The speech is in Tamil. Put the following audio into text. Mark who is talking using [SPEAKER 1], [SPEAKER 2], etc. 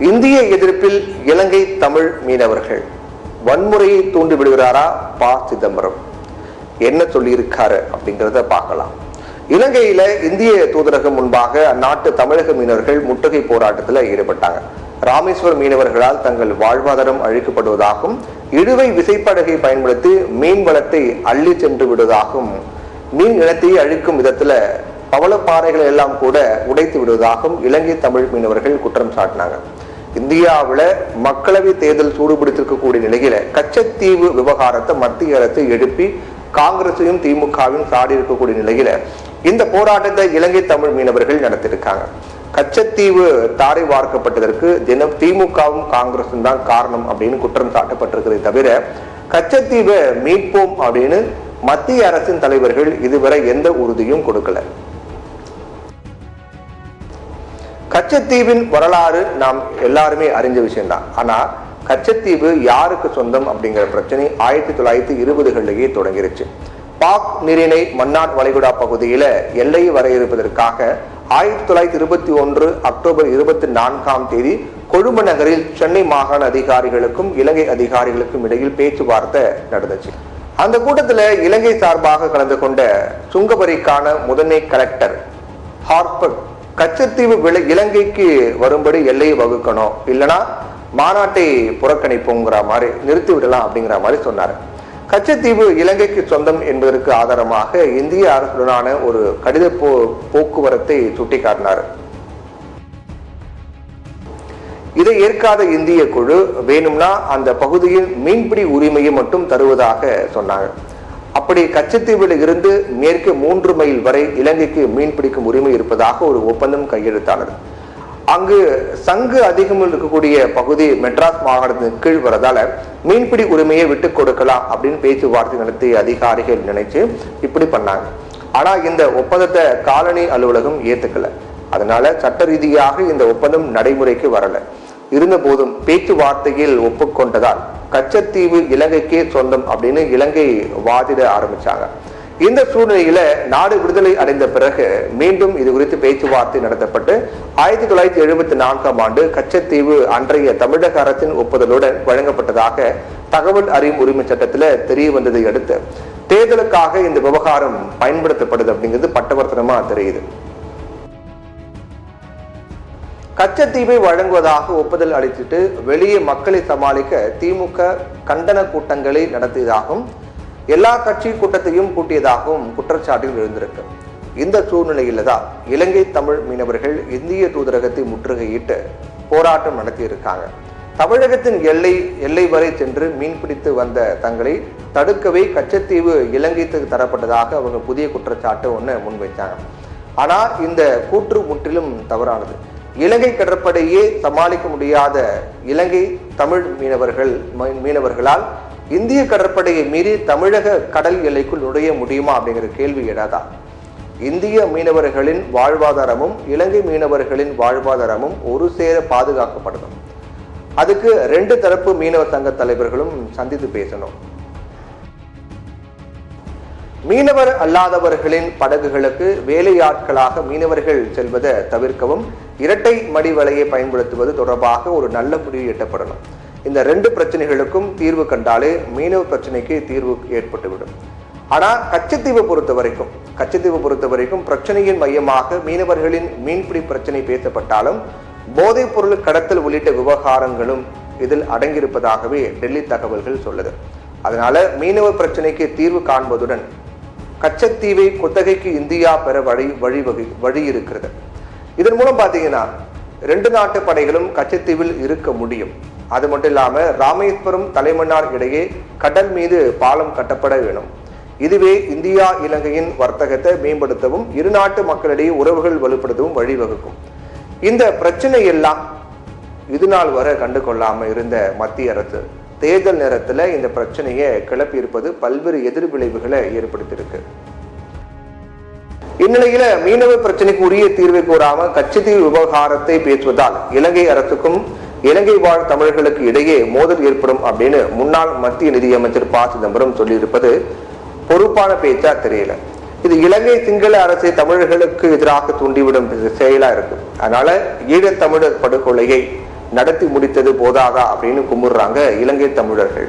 [SPEAKER 1] இந்திய எதிர்ப்பில் இலங்கை தமிழ் மீனவர்கள் வன்முறையை தூண்டிவிடுகிறாரா ப. சிதம்பரம் என்ன சொல்லியிருக்காரு அப்படிங்கிறத பார்க்கலாம். இலங்கையில இந்திய தூதரகம் முன்பாக அந்நாட்டு தமிழக மீனவர்கள் முற்றுகை போராட்டத்தில் ஈடுபட்டாங்க. ராமேஸ்வரம் மீனவர்களால் தங்கள் வாழ்வாதாரம் அழிக்கப்படுவதாகவும் இழுவை விசைப்படகை பயன்படுத்தி மீன் வளத்தை அள்ளி சென்று விடுவதாகவும் மீன் இனத்தை அழிக்கும் விதத்துல பவளப்பாறைகளை எல்லாம் கூட உடைத்து விடுவதாகவும் இலங்கை தமிழ் மீனவர்கள் குற்றம் சாட்டினாங்க. இந்தியாவில் மக்களவை தேர்தல் சூடுபிடித்திருக்கக்கூடிய நிலையில கச்சத்தீவு விவகாரத்தை மத்திய அரசு எழுப்பி காங்கிரஸையும் திமுகவையும் சாடி இருக்கக்கூடிய நிலையில இந்த போராட்டத்தை இலங்கை தமிழ் மீனவர்கள் நடத்திருக்காங்க. கச்சத்தீவு தாரை வார்க்கப்பட்டதற்கு தினம் திமுகவும் காங்கிரசும் தான் காரணம் அப்படின்னு குற்றம் சாட்டப்பட்டிருக்கிறதை தவிர கச்சத்தீவை மீட்போம் அப்படின்னு மத்திய அரசின் தலைவர்கள் இதுவரை எந்த உறுதியும் கொடுக்கல. கச்சத்தீவின் வரலாறு நாம் எல்லாருமே அறிஞ்ச விஷயம்தான். ஆனா கச்சத்தீவு யாருக்கு சொந்தம் அப்படிங்கிற பிரச்சனை 1920களிலேயே தொடங்கிருச்சு. பாக் நீரிணை மன்னார் வளைகுடா பகுதியில எல்லையை வரையறுப்பதற்காக 1921 அக்டோபர் 24 கொழும்பு நகரில் சென்னை மாகாண அதிகாரிகளுக்கும் இலங்கை அதிகாரிகளுக்கும் இடையில் பேச்சுவார்த்தை நடந்துச்சு. அந்த கூட்டத்துல இலங்கை சார்பாக கலந்து கொண்ட சுங்கவரிக்கான முதன்மை கலெக்டர் ஹார்பர் கச்சத்தீவு இலங்கைக்கு வரும்படி எல்லையை வகுக்கணும், இல்லைன்னா மாநாட்டை புறக்கணிப்போங்கிற மாதிரி நிறுத்தி விடலாம் அப்படிங்கிற மாதிரி சொன்னார். கச்சத்தீவு இலங்கைக்கு சொந்தம் என்பதற்கு ஆதாரமாக இந்திய அரசுடனான ஒரு கடித போக்குவரத்தை சுட்டிக்காட்டினார். இதை ஏற்காத இந்திய குழு வேணும்னா அந்த பகுதியில் மீன்பிடி உரிமையை மட்டும் தருவதாக சொன்னாங்க. அப்படி கச்சத்தீவில் இருந்து மேற்கு 3 மைல் வரை இலங்கைக்கு மீன் பிடிக்கும் உரிமை இருப்பதாக ஒரு ஒப்பந்தம் கையெழுத்தானது. அங்கு சங்கு அதிகம் இருக்கக்கூடிய பகுதி மெட்ராஸ் மாகாணத்தின் கீழ் வரதால மீன்பிடி உரிமையை விட்டு கொடுக்கலாம் அப்படின்னு பேச்சுவார்த்தை நடத்திய அதிகாரிகள் நினைச்சு இப்படி பண்ணாங்க. ஆனா இந்த ஒப்பந்தத்தை காலனி அலுவலகம் ஏத்துக்கல. அதனால சட்ட ரீதியாக இந்த ஒப்பந்தம் நடைமுறைக்கு வரல. இருந்த போதும் பேச்சுவார்த்தையில் ஒப்புக்கொண்டதால் கச்சத்தீவு இலங்கைக்கே சொந்தம் அப்படின்னு இலங்கை வாதிட ஆரம்பிச்சாங்க. இந்த சூழ்நிலையில நாடு விடுதலை அடைந்த பிறகு மீண்டும் இது குறித்து பேச்சுவார்த்தை நடத்தப்பட்டு 1974 கச்சத்தீவு அன்றைய தமிழக அரசின் ஒப்புதலுடன் வழங்கப்பட்டதாக தகவல் அறியும் உரிமை சட்டத்துல தெரிய வந்ததை அடுத்து தேர்தலுக்காக இந்த விவகாரம் பயன்படுத்தப்படுது அப்படிங்கிறது பட்டவர்த்தனமா தெரியுது. கச்சத்தீவை வழங்குவதாக ஒப்புதல் அளித்துட்டு வெளியே மக்களை சமாளிக்க திமுக கண்டன கூட்டங்களை நடத்தியதாகவும் எல்லா கட்சி கூட்டத்தையும் கூட்டியதாகவும் குற்றச்சாட்டுகள் எழுந்திருக்கு. இந்த சூழ்நிலையில தான் இலங்கை தமிழ் மீனவர்கள் இந்திய தூதரகத்தை முற்றுகையிட்டு போராட்டம் நடத்தியிருக்காங்க. தமிழகத்தின் எல்லை வரை சென்று மீன்பிடித்து வந்த தங்களை தடுக்கவே கச்சத்தீவு இலங்கைக்கு தரப்பட்டதாக அவங்க புதிய குற்றச்சாட்டு ஒன்று முன்வைத்தாங்க. ஆனா இந்த கூற்று முற்றிலும் தவறானது. இலங்கை கடற்படையே சமாளிக்க முடியாத இலங்கை தமிழ் மீனவர்களால் இந்திய கடற்படையை மீறி தமிழக கடல் எல்லைக்குள் நுழைய முடியுமா அப்படிங்கிற கேள்வி எழாதா? இந்திய மீனவர்களின் வாழ்வாதாரமும் இலங்கை மீனவர்களின் வாழ்வாதாரமும் ஒரு சேர பாதுகாக்கப்படணும். அதுக்கு 2 தரப்பு மீனவ சங்க தலைவர்களும் சந்தித்து பேசணும். மீனவர் அல்லாதவர்களின் படகுகளுக்கு வேலையாட்களாக மீனவர்கள் செல்வதை தவிர்க்கவும் இரட்டை மடிவலையை பயன்படுத்துவது தொடர்பாக ஒரு நல்ல முடிவு எட்டப்படணும். இந்த 2 பிரச்சனைகளுக்கும் தீர்வு கண்டாலே மீனவ பிரச்சனைக்கு தீர்வு ஏற்பட்டுவிடும். ஆனா கச்சத்தீவை பொறுத்த வரைக்கும் பிரச்சனையின் மையமாக மீனவர்களின் மீன்பிடி பிரச்சனை பேசப்பட்டாலும் போதைப் பொருள் கடத்தல் உள்ளிட்ட விவகாரங்களும் இதில் அடங்கியிருப்பதாகவே டெல்லி தகவல்கள் சொல்லுது. அதனால மீனவ பிரச்சனைக்கு தீர்வு காண்பதுடன் கச்சத்தீவை குத்தகைக்கு இந்தியா பெற வழி இருக்கிறது. இதன் மூலம் பாத்தீங்கன்னா 2 நாட்டு படைகளும் கச்சத்தீவில் இருக்க முடியும். அது மட்டும் இல்லாம ராமேஸ்வரம் தலைமன்னார் இடையே கடல் மீது பாலம் கட்டப்பட வேணும். இதுவே இந்தியா இலங்கையின் வர்த்தகத்தை மேம்படுத்தவும் இரு நாட்டு மக்களிடையே உறவுகள் வலுப்படுத்தவும் வழிவகுக்கும். இந்த பிரச்சனை எல்லாம் இதுநாள் வரை கண்டு கொள்ளாம இருந்த மத்திய அரசு தேர்தல் நேரத்துல இந்த பிரச்சனையை கிளப்பி இருப்பது பல்வேறு எதிர்விளைவுகளை ஏற்படுத்தியிருக்கு. இந்நிலையில மீனவ பிரச்சனைக்கு உரிய தீர்வை கோராம கச்சத்தீவு விவகாரத்தை பேசுவதால் இலங்கை அரசுக்கும் இலங்கை வாழ் தமிழர்களுக்கு இடையே மோதல் ஏற்படும் அப்படின்னு முன்னாள் மத்திய நிதியமைச்சர் ப. சிதம்பரம் சொல்லியிருப்பது பொறுப்பான பேச்சா தெரியல. இது இலங்கை சிங்கள அரசை தமிழர்களுக்கு எதிராக தூண்டிவிடும் செயலா இருக்கு. அதனால ஈழத்தமிழர் படுகொலையை நடத்தி முடித்தது போதாதா அப்படின்னு கும்பிடுறாங்க இலங்கை தமிழர்கள்.